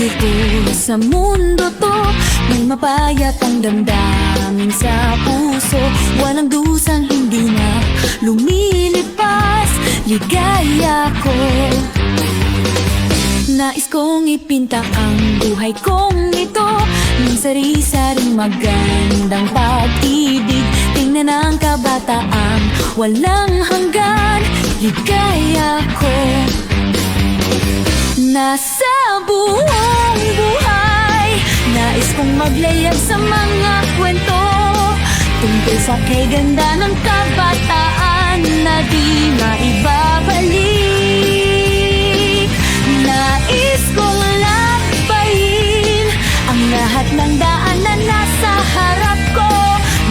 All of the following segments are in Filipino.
tumayo sa mundo to. May mapayat ang damdamin sa puso. Walang dusang hindi na lumilipas. Ligaya ko. Nais kong ipinta ang buhay kong ito ng sari-saring magandang pag-ibig. Tingnan ang kabataan, walang hanggan. Ligaya ko. Nasa buong buhay, nais kong maglayag sa mga kwento tungkol sa kaganda ng kabataan na di maibabalik. Nais kong lakbayin ang lahat ng daan na nasa harap ko.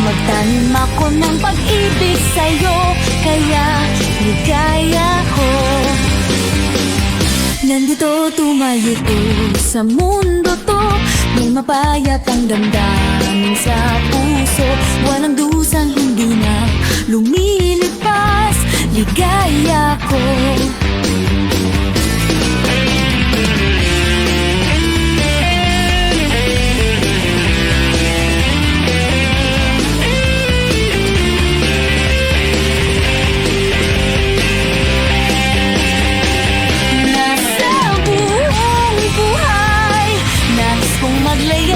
Magtanim ako ng pag-ibig sa'yo, kaya ligaya ko. Nandito tumayo sa mundo to. May mapayat ang damdamin sa puso. Walang dusang hindi na lumilipas. Ligaya ko.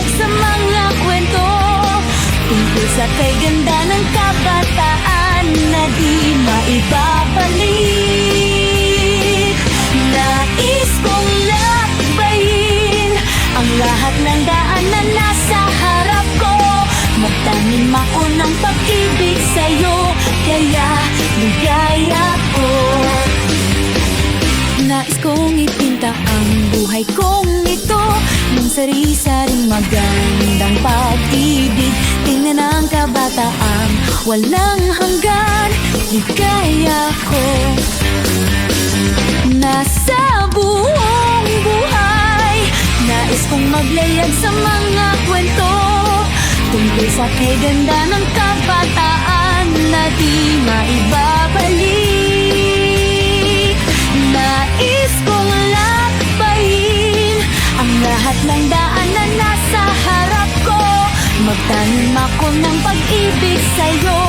Sa mga kwento tungkol sa kaganda ng kabataan na di maibabalik. Nais kong lakbayin ang lahat ng daan na nasa harap ko. Magtanim ako ng pag-ibig sa'yo, kaya ligaya ko. Nais kong ipinta ang buhay kong ito ng sari-saring magandang pag-ibig. Tingnan ang kabataan, walang hanggan. Ligaya ko. Nasa buong buhay, nais kong maglayag sa mga kwento tungkol sa kaganda ng kabataan na di maibabalik. Nais kong lakbayin ang lahat ng daan na nasa harap ko. Magtanim ako ng pag-ibig sa'yo,